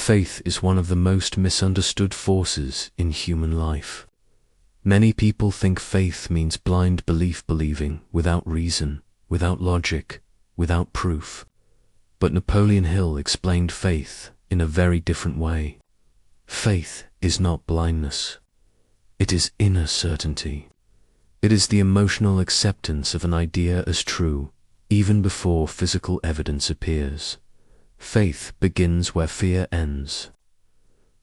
Faith is one of the most misunderstood forces in human life. Many people think faith means blind belief, believing without reason, without logic, without proof. But Napoleon Hill explained faith in a very different way. Faith is not blindness. It is inner certainty. It is the emotional acceptance of an idea as true, even before physical evidence appears. Faith begins where fear ends.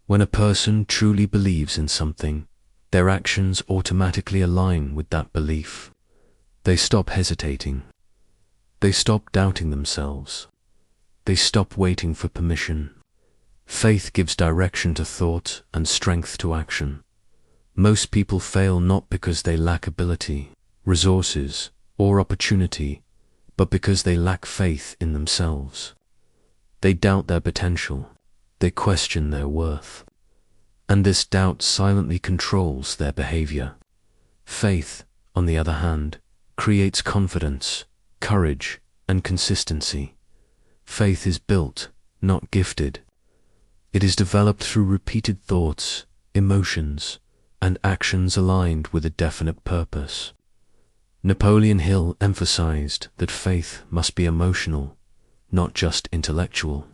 When a person truly believes in something, their actions automatically align with that belief. They stop hesitating. They stop doubting themselves. They stop waiting for permission. Faith gives direction to thought and strength to action. Most people fail not because they lack ability, resources, or opportunity, but because they lack faith in themselves. They doubt their potential. They question their worth. And this doubt silently controls their behavior. Faith, on the other hand, creates confidence, courage, and consistency. Faith is built, not gifted. It is developed through repeated thoughts, emotions, and actions aligned with a definite purpose. Napoleon Hill emphasized that faith must be emotional, not just intellectual.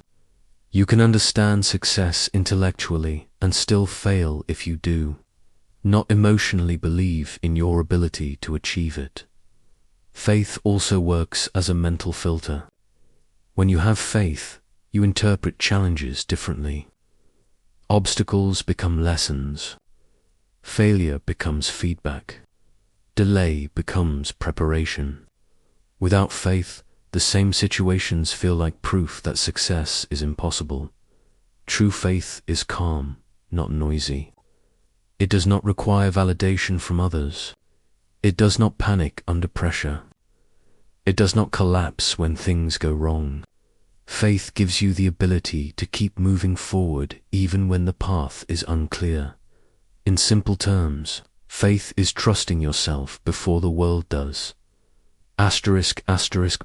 You can understand success intellectually and still fail if you do not emotionally believe in your ability to achieve it. Faith also works as a mental filter. When you have faith, you interpret challenges differently. Obstacles become lessons. Failure becomes feedback. Delay becomes preparation. Without faith, the same situations feel like proof that success is impossible. True faith is calm, not noisy. It does not require validation from others. It does not panic under pressure. It does not collapse when things go wrong. Faith gives you the ability to keep moving forward even when the path is unclear. In simple terms, faith is trusting yourself before the world does.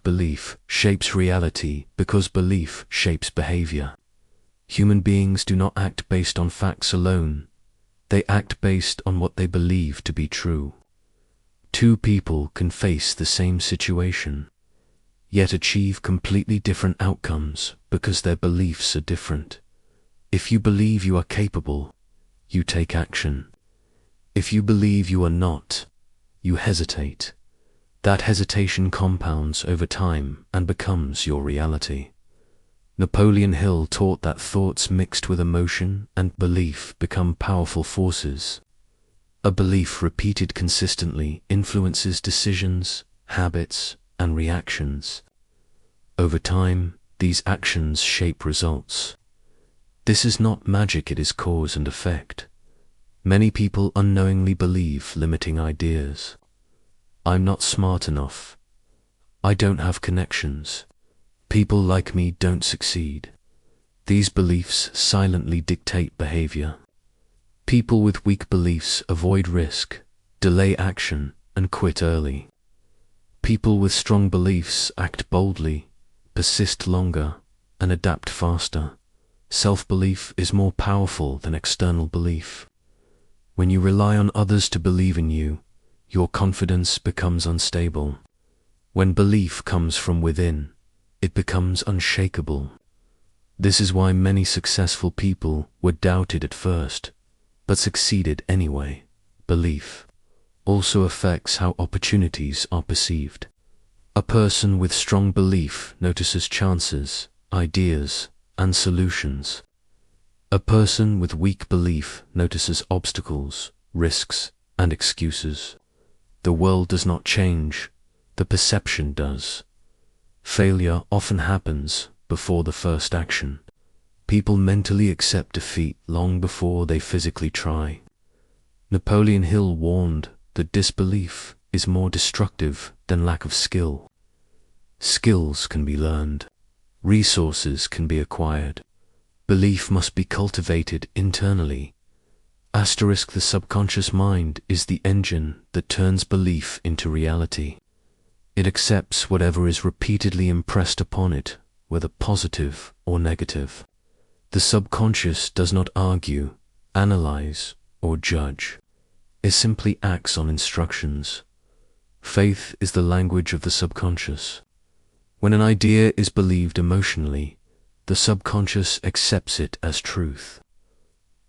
Belief shapes reality because belief shapes behavior. Human beings do not act based on facts alone. They act based on what they believe to be true. Two people can face the same situation, yet achieve completely different outcomes because their beliefs are different. If you believe you are capable, you take action. If you believe you are not, you hesitate. That hesitation compounds over time and becomes your reality. Napoleon Hill taught that thoughts mixed with emotion and belief become powerful forces. A belief repeated consistently influences decisions, habits, and reactions. Over time, these actions shape results. This is not magic, it is cause and effect. Many people unknowingly believe limiting ideas. I'm not smart enough. I don't have connections. People like me don't succeed. These beliefs silently dictate behavior. People with weak beliefs avoid risk, delay action, and quit early. People with strong beliefs act boldly, persist longer, and adapt faster. Self-belief is more powerful than external belief. When you rely on others to believe in you, your confidence becomes unstable. When belief comes from within, it becomes unshakable. This is why many successful people were doubted at first, but succeeded anyway. Belief also affects how opportunities are perceived. A person with strong belief notices chances, ideas, and solutions. A person with weak belief notices obstacles, risks, and excuses. The world does not change, the perception does. Failure often happens before the first action. People mentally accept defeat long before they physically try. Napoleon Hill warned that disbelief is more destructive than lack of skill. Skills can be learned. Resources can be acquired. Belief must be cultivated internally. The subconscious mind is the engine that turns belief into reality. It accepts whatever is repeatedly impressed upon it, whether positive or negative. The subconscious does not argue, analyze, or judge. It simply acts on instructions. Faith is the language of the subconscious. When an idea is believed emotionally, the subconscious accepts it as truth.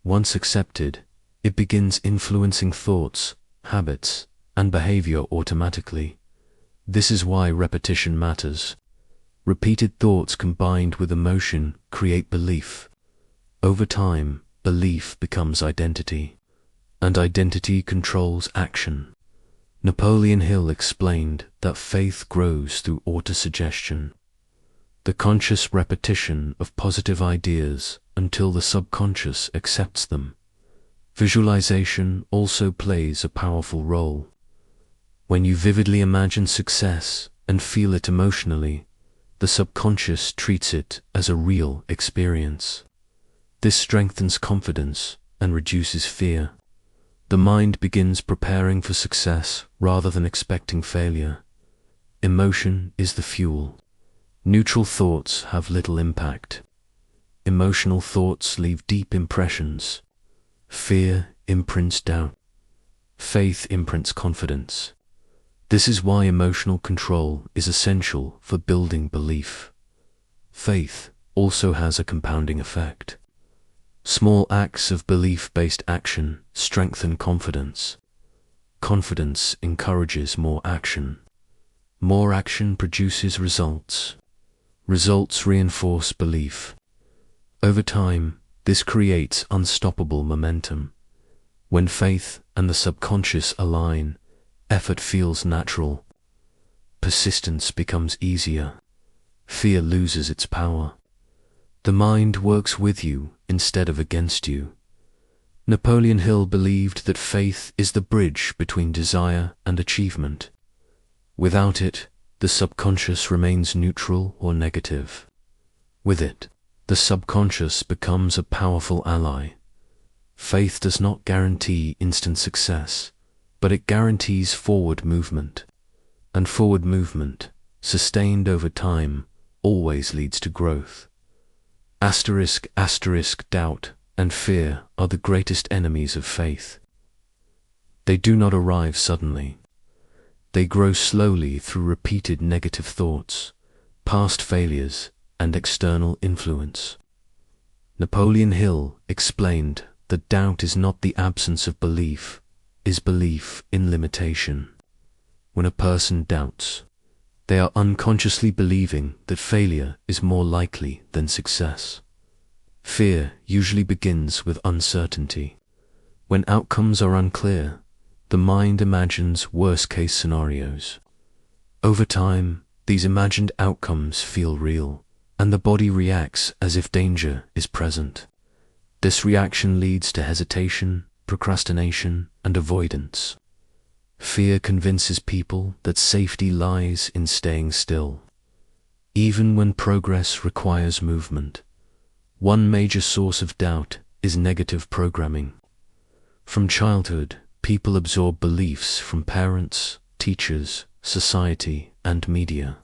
Once accepted, it begins influencing thoughts, habits, and behavior automatically. This is why repetition matters. Repeated thoughts combined with emotion create belief. Over time, belief becomes identity, and identity controls action. Napoleon Hill explained that faith grows through autosuggestion, the conscious repetition of positive ideas until the subconscious accepts them. Visualization also plays a powerful role. When you vividly imagine success and feel it emotionally, the subconscious treats it as a real experience. This strengthens confidence and reduces fear. The mind begins preparing for success rather than expecting failure. Emotion is the fuel. Neutral thoughts have little impact. Emotional thoughts leave deep impressions. Fear imprints doubt. Faith imprints confidence. This is why emotional control is essential for building belief. Faith also has a compounding effect. Small acts of belief-based action strengthen confidence. Confidence encourages more action. More action produces results. Results reinforce belief. Over time, this creates unstoppable momentum. When faith and the subconscious align, effort feels natural. Persistence becomes easier. Fear loses its power. The mind works with you instead of against you. Napoleon Hill believed that faith is the bridge between desire and achievement. Without it, the subconscious remains neutral or negative. With it, the subconscious becomes a powerful ally. Faith does not guarantee instant success, but it guarantees forward movement. And forward movement, sustained over time, always leads to growth. Doubt and fear are the greatest enemies of faith. They do not arrive suddenly. They grow slowly through repeated negative thoughts, past failures, and external influence. Napoleon Hill explained that doubt is not the absence of belief, is belief in limitation. When a person doubts, they are unconsciously believing that failure is more likely than success. Fear usually begins with uncertainty. When outcomes are unclear, the mind imagines worst-case scenarios. Over time, these imagined outcomes feel real, and the body reacts as if danger is present. This reaction leads to hesitation, procrastination, and avoidance. Fear convinces people that safety lies in staying still, even when progress requires movement. One major source of doubt is negative programming. From childhood, people absorb beliefs from parents, teachers, society, and media.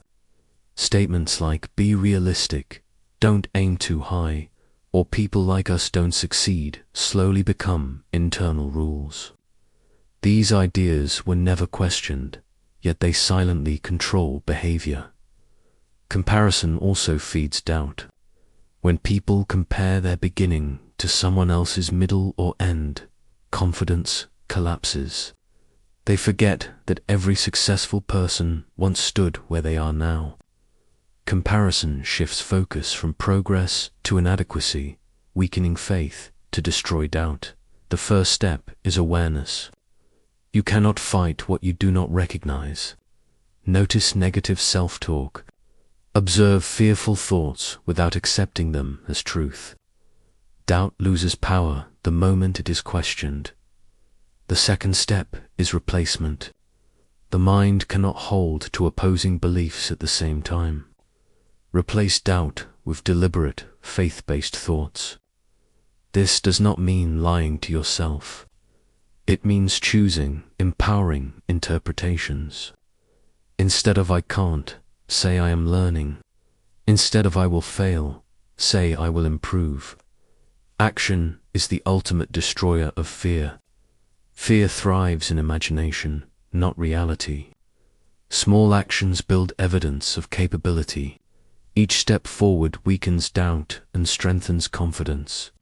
Statements like "be realistic," "don't aim too high," or "people like us don't succeed" slowly become internal rules. These ideas were never questioned, yet they silently control behavior. Comparison also feeds doubt. When people compare their beginning to someone else's middle or end, confidence collapses. They forget that every successful person once stood where they are now. Comparison shifts focus from progress to inadequacy, weakening faith to destroy doubt. The first step is awareness. You cannot fight what you do not recognize. Notice negative self-talk. Observe fearful thoughts without accepting them as truth. Doubt loses power the moment it is questioned. The second step is replacement. The mind cannot hold to opposing beliefs at the same time. Replace doubt with deliberate, faith-based thoughts. This does not mean lying to yourself. It means choosing empowering interpretations. Instead of "I can't," say "I am learning." Instead of "I will fail," say "I will improve." Action is the ultimate destroyer of fear. Fear thrives in imagination, not reality. Small actions build evidence of capability. Each step forward weakens doubt and strengthens confidence.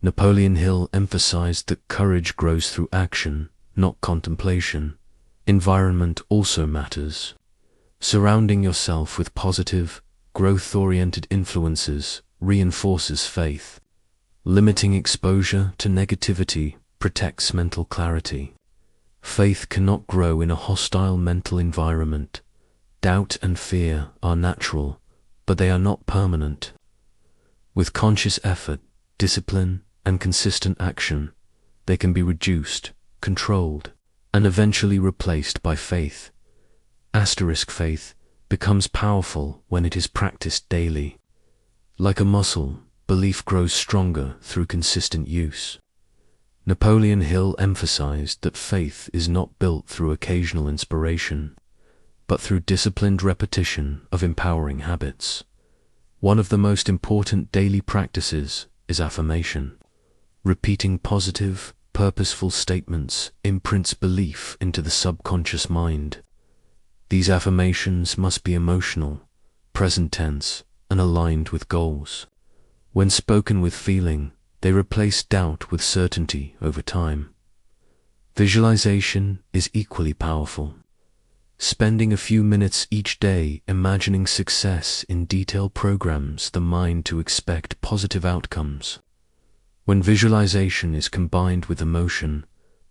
Napoleon Hill emphasized that courage grows through action, not contemplation. Environment also matters. Surrounding yourself with positive, growth-oriented influences reinforces faith. Limiting exposure to negativity protects mental clarity. Faith cannot grow in a hostile mental environment. Doubt and fear are natural, but they are not permanent. With conscious effort, discipline, and consistent action, they can be reduced, controlled, and eventually replaced by faith. Faith becomes powerful when it is practiced daily. Like a muscle, belief grows stronger through consistent use. Napoleon Hill emphasized that faith is not built through occasional inspiration, but through disciplined repetition of empowering habits. One of the most important daily practices is affirmation. Repeating positive, purposeful statements imprints belief into the subconscious mind. These affirmations must be emotional, present tense, and aligned with goals. When spoken with feeling, they replace doubt with certainty over time. Visualization is equally powerful. Spending a few minutes each day imagining success in detail programs the mind to expect positive outcomes. When visualization is combined with emotion,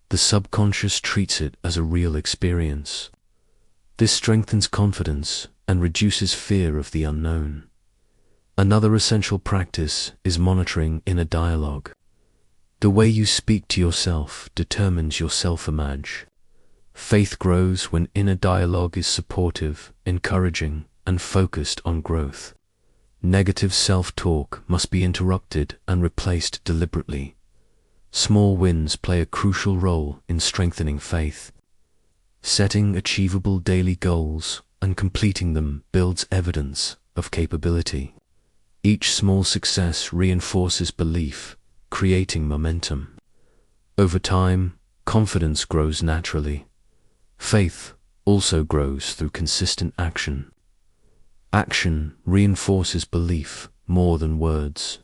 the subconscious treats it as a real experience. This strengthens confidence and reduces fear of the unknown. Another essential practice is monitoring inner dialogue. The way you speak to yourself determines your self-image. Faith grows when inner dialogue is supportive, encouraging, and focused on growth. Negative self-talk must be interrupted and replaced deliberately. Small wins play a crucial role in strengthening faith. Setting achievable daily goals and completing them builds evidence of capability. Each small success reinforces belief, creating momentum. Over time, confidence grows naturally. Faith also grows through consistent action. Action reinforces belief more than words.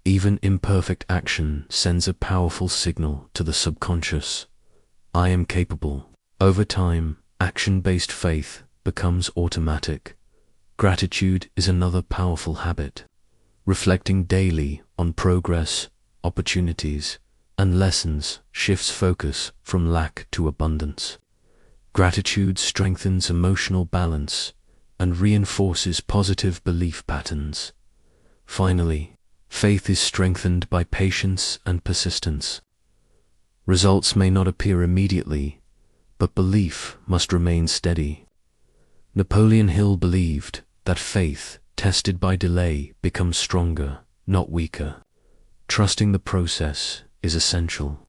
Even imperfect action sends a powerful signal to the subconscious. I am capable. Over time, action-based faith becomes automatic. Gratitude is another powerful habit. Reflecting daily on progress, opportunities, and lessons shifts focus from lack to abundance. Gratitude strengthens emotional balance and reinforces positive belief patterns. Finally, faith is strengthened by patience and persistence. Results may not appear immediately, but belief must remain steady. Napoleon Hill believed that faith, tested by delay, becomes stronger, not weaker. Trusting the process is essential.